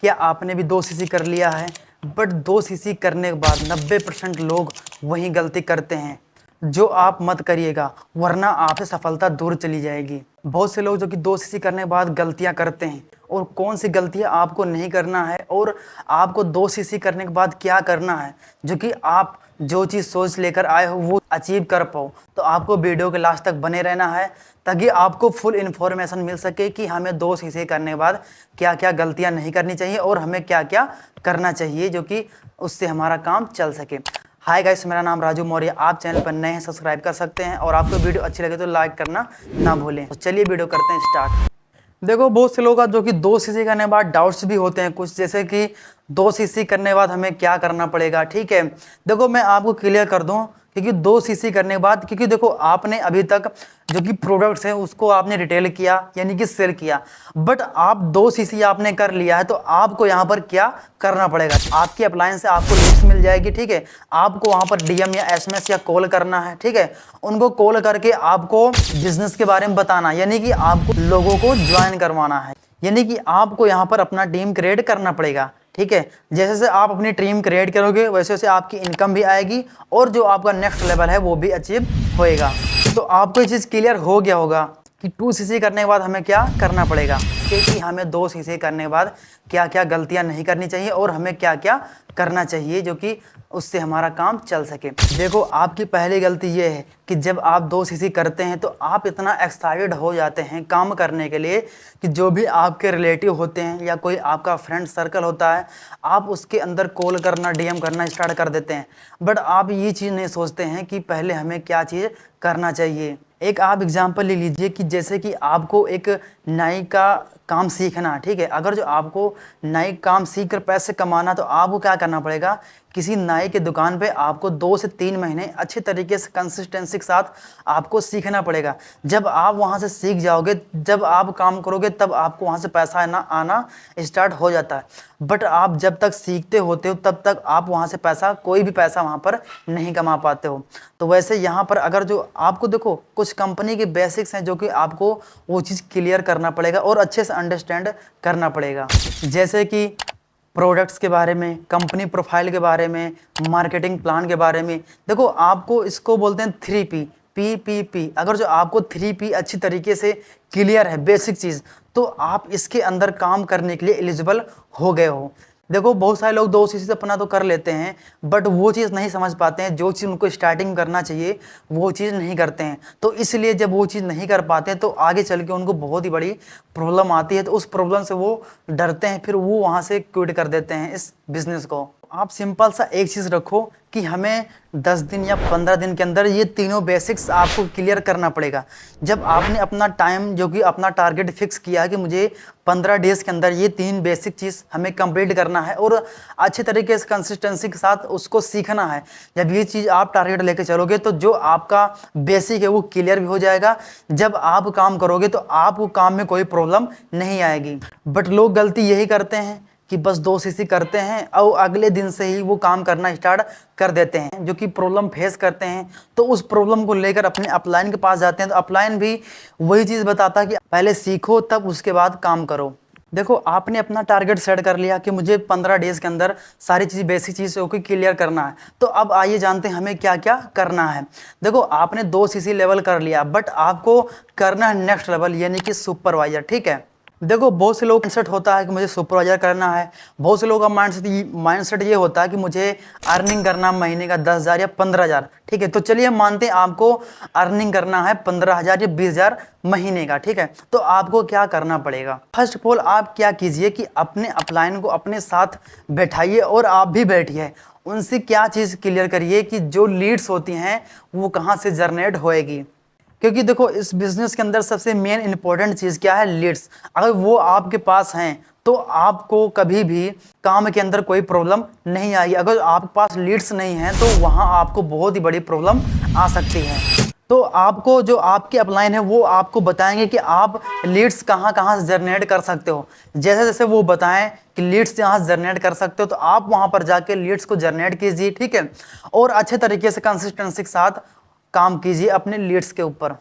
क्या आपने भी 2 सीसी कर लिया है? बट 2 सीसी करने के बाद 90% लोग वही गलती करते हैं जो आप मत करिएगा, वरना आपसे सफलता दूर चली जाएगी। बहुत से लोग जो कि 2 सीसी करने के बाद गलतियां करते हैं, और कौन सी गलतियां आपको नहीं करना है और आपको 2 सीसी करने के बाद क्या करना है, जो कि आप जो चीज़ सोच लेकर आए हो वो अचीव कर पाओ। तो आपको वीडियो के लास्ट तक बने रहना है, ताकि आपको फुल इन्फॉर्मेशन मिल सके कि हमें 2 सीसी करने के बाद क्या क्या गलतियां नहीं करनी चाहिए और हमें क्या क्या करना चाहिए, जो कि उससे हमारा काम चल सके। हाय गाइस, मेरा नाम राजू मौर्य। आप चैनल पर नए हैं, सब्सक्राइब कर सकते हैं, और आपको वीडियो अच्छी लगे तो लाइक करना ना भूलें। तो चलिए वीडियो करते हैं स्टार्ट। देखो, बहुत से लोगों का जो कि 2 सीसी करने के बाद डाउट्स भी होते हैं कुछ, जैसे कि 2 सीसी करने के बाद हमें क्या करना पड़ेगा। ठीक है, देखो मैं आपको क्लियर कर दूं, क्योंकि 2 सीसी करने के बाद, क्योंकि देखो आपने अभी तक जो कि प्रोडक्ट्स हैं उसको आपने रिटेल किया, यानी कि सेल किया, बट आप 2 सीसी आपने कर लिया है, तो आपको यहाँ पर क्या करना पड़ेगा। आपकी अप्लायंस से आपको लिस्ट मिल जाएगी। ठीक है, आपको वहाँ पर डीएम या एसएमएस या कॉल करना है। ठीक है, उनको कॉल करके आपको बिजनेस के बारे में बताना, यानी कि आपको लोगों को ज्वाइन करवाना है, यानी कि आपको यहाँ पर अपना टीम क्रिएट करना पड़ेगा। ठीक है, जैसे जैसे आप अपनी टीम क्रिएट करोगे वैसे वैसे आपकी इनकम भी आएगी, और जो आपका नेक्स्ट लेवल है वो भी अचीव होएगा। तो आपको ये चीज़ क्लियर हो गया होगा कि 2 सीसी करने के बाद हमें क्या करना पड़ेगा, कि हमें 2 सीसी करने के बाद क्या क्या गलतियां नहीं करनी चाहिए और हमें क्या क्या करना चाहिए, जो कि उससे हमारा काम चल सके। देखो, आपकी पहली गलती ये है कि जब आप 2 सीसी करते हैं तो आप इतना एक्साइटेड हो जाते हैं काम करने के लिए, कि जो भी आपके रिलेटिव होते हैं या कोई आपका फ्रेंड सर्कल होता है, आप उसके अंदर कॉल करना, डीएम करना स्टार्ट कर देते हैं। बट आप ये चीज़ नहीं सोचते हैं कि पहले हमें क्या चीज़ करना चाहिए। एक आप एग्जांपल ले लीजिए कि जैसे कि आपको एक नाई का काम सीखना है। ठीक है, अगर जो आपको नाई काम सीख कर पैसे कमाना, तो आपको क्या करना पड़ेगा, किसी नाई के दुकान पे आपको 2 से 3 महीने अच्छे तरीके से कंसिस्टेंसी के साथ आपको सीखना पड़ेगा। जब आप वहाँ से सीख जाओगे, जब आप काम करोगे, तब आपको वहाँ से पैसा आना स्टार्ट हो जाता है। बट आप जब तक सीखते होते हो तब तक आप वहाँ से पैसा, कोई भी पैसा वहाँ पर नहीं कमा पाते हो। तो वैसे यहाँ पर अगर जो आपको, देखो कुछ कंपनी के बेसिक्स हैं जो कि आपको वो चीज़ क्लियर करना पड़ेगा और अच्छे से अंडरस्टैंड करना पड़ेगा, जैसे कि प्रोडक्ट्स के बारे में, कंपनी प्रोफाइल के बारे में, मार्केटिंग प्लान के बारे में। देखो, आपको इसको बोलते हैं 3P, PPP। अगर जो आपको 3P अच्छी तरीके से क्लियर है, बेसिक चीज़, तो आप इसके अंदर काम करने के लिए एलिजिबल हो गए हो। देखो, बहुत सारे लोग 2 सीसी से अपना तो कर लेते हैं, बट वो चीज़ नहीं समझ पाते हैं, जो चीज़ उनको स्टार्टिंग करना चाहिए वो चीज़ नहीं करते हैं। तो इसलिए जब वो चीज़ नहीं कर पाते हैं तो आगे चल के उनको बहुत ही बड़ी प्रॉब्लम आती है, तो उस प्रॉब्लम से वो डरते हैं, फिर वो वहाँ से क्विट कर देते हैं इस बिज़नेस को। आप सिंपल सा एक चीज़ रखो कि हमें 10 दिन या 15 दिन के अंदर ये तीनों बेसिक्स आपको क्लियर करना पड़ेगा। जब आपने अपना टाइम, जो कि अपना टारगेट फिक्स किया है कि मुझे 15 डेज़ के अंदर ये 3 बेसिक चीज़ हमें कंप्लीट करना है और अच्छे तरीके से कंसिस्टेंसी के साथ उसको सीखना है, जब ये चीज़ आप टारगेट लेके चलोगे तो जो आपका बेसिक है वो क्लियर भी हो जाएगा। जब आप काम करोगे तो आपको काम में कोई प्रॉब्लम नहीं आएगी। बट लोग गलती यही करते हैं कि बस 2 सीसी करते हैं और अगले दिन से ही वो काम करना स्टार्ट कर देते हैं, जो कि प्रॉब्लम फेस करते हैं। तो उस प्रॉब्लम को लेकर अपने अपलाइन के पास जाते हैं, तो अपलाइन भी वही चीज़ बताता है कि पहले सीखो तब उसके बाद काम करो। देखो, आपने अपना टारगेट सेट कर लिया कि मुझे 15 डेज़ के अंदर सारी चीज़, बेसिक चीज़ को क्लियर करना है। तो अब आइए जानते हैं हमें क्या क्या करना है। देखो, आपने 2 सीसी लेवल कर लिया, बट आपको करना है नेक्स्ट लेवल, यानी कि सुपरवाइजर। ठीक है, देखो बहुत से लोग माइंडसेट होता है कि मुझे सुपरवाइजर करना है। बहुत से लोगों का माइंडसेट ये होता है कि मुझे अर्निंग करना महीने का 10,000 या 15,000। ठीक है, तो चलिए हम मानते हैं आपको अर्निंग करना है 15,000 या 20,000 महीने का। ठीक है, तो आपको क्या करना पड़ेगा। फर्स्ट ऑफ ऑल आप क्या कीजिए कि अपने अपलाइन को अपने साथ बैठाइए और आप भी बैठिए, उनसे क्या चीज़ क्लियर करिए कि जो लीड्स होती हैं वो कहाँ से जनरेट होएगी। क्योंकि देखो, इस बिजनेस के अंदर सबसे मेन इंपॉर्टेंट चीज़ क्या है, लीड्स। अगर वो आपके पास हैं तो आपको कभी भी काम के अंदर कोई प्रॉब्लम नहीं आएगी। अगर आपके पास लीड्स नहीं हैं तो वहाँ आपको बहुत ही बड़ी प्रॉब्लम आ सकती है। तो आपको, जो आपके अपलाइन है वो आपको बताएंगे कि आप लीड्स कहाँ कहाँ से जनरेट कर सकते हो। जैसे जैसे वो बताएं कि लीड्स यहाँ से जनरेट कर सकते हो, तो आप वहाँ पर जाके लीड्स को जनरेट कीजिए। ठीक है, और अच्छे तरीके से कंसिस्टेंसी के साथ काम कीजिए अपने लीड्स के ऊपर।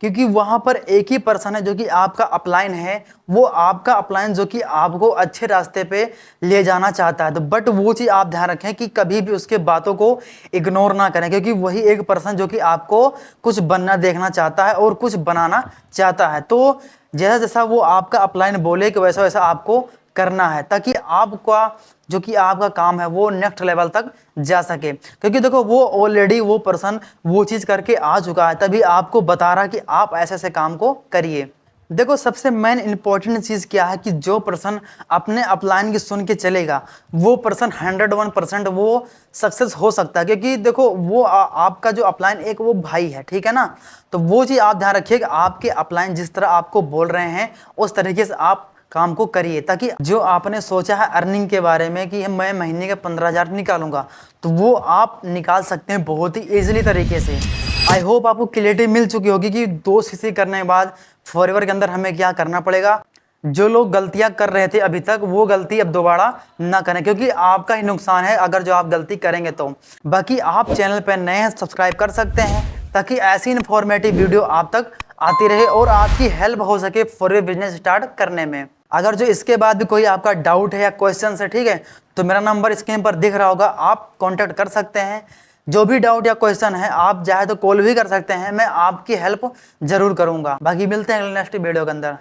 क्योंकि वहाँ पर एक ही पर्सन है जो कि आपका अपलाइन है, वो आपका अपलाइन जो कि आपको अच्छे रास्ते पे ले जाना चाहता है। तो बट वो चीज़ आप ध्यान रखें कि कभी भी उसके बातों को इग्नोर ना करें, क्योंकि वही एक पर्सन जो कि आपको कुछ बनना देखना चाहता है और कुछ बनाना चाहता है। तो जैसा जैसा वो आपका अपलाइन बोले कि वैसा वैसा आपको करना है, ताकि आपका जो कि आपका काम है वो नेक्स्ट लेवल तक जा सके। क्योंकि देखो वो ऑलरेडी वो पर्सन वो चीज़ करके आ चुका है, तभी आपको बता रहा है कि आप ऐसे ऐसे काम को करिए। देखो सबसे मेन इंपॉर्टेंट चीज़ क्या है कि जो पर्सन अपने अपलाइन की सुन के चलेगा वो पर्सन 101% वो सक्सेस हो सकता है। क्योंकि देखो वो आपका जो अपलाइन एक वो भाई है, ठीक है ना। तो वो चीज़ आप ध्यान रखिए कि आपके अपलाइन जिस तरह आपको बोल रहे हैं उस तरीके से आप काम को करिए, ताकि जो आपने सोचा है अर्निंग के बारे में कि मैं महीने के 15,000 निकालूंगा, तो वो आप निकाल सकते हैं बहुत ही ईजिली तरीके से। आई होप आपको क्लियरिटी मिल चुकी होगी कि 2 सीसी करने के बाद फॉरएवर के अंदर हमें क्या करना पड़ेगा। जो लोग गलतियां कर रहे थे अभी तक वो गलती अब दोबारा ना करें, क्योंकि आपका ही नुकसान है अगर जो आप गलती करेंगे तो। बाकी आप चैनल पर नए हैं, सब्सक्राइब कर सकते हैं ताकि ऐसी इन्फॉर्मेटिव वीडियो आप तक आती रहे और आपकी हेल्प हो सके फॉरएवर बिजनेस स्टार्ट करने में। अगर जो इसके बाद भी कोई आपका डाउट है या क्वेश्चन है, ठीक है, तो मेरा नंबर स्क्रीन पर दिख रहा होगा, आप कांटेक्ट कर सकते हैं। जो भी डाउट या क्वेश्चन है आप चाहे तो कॉल भी कर सकते हैं, मैं आपकी हेल्प जरूर करूंगा। बाकी मिलते हैं नेक्स्ट वीडियो के अंदर।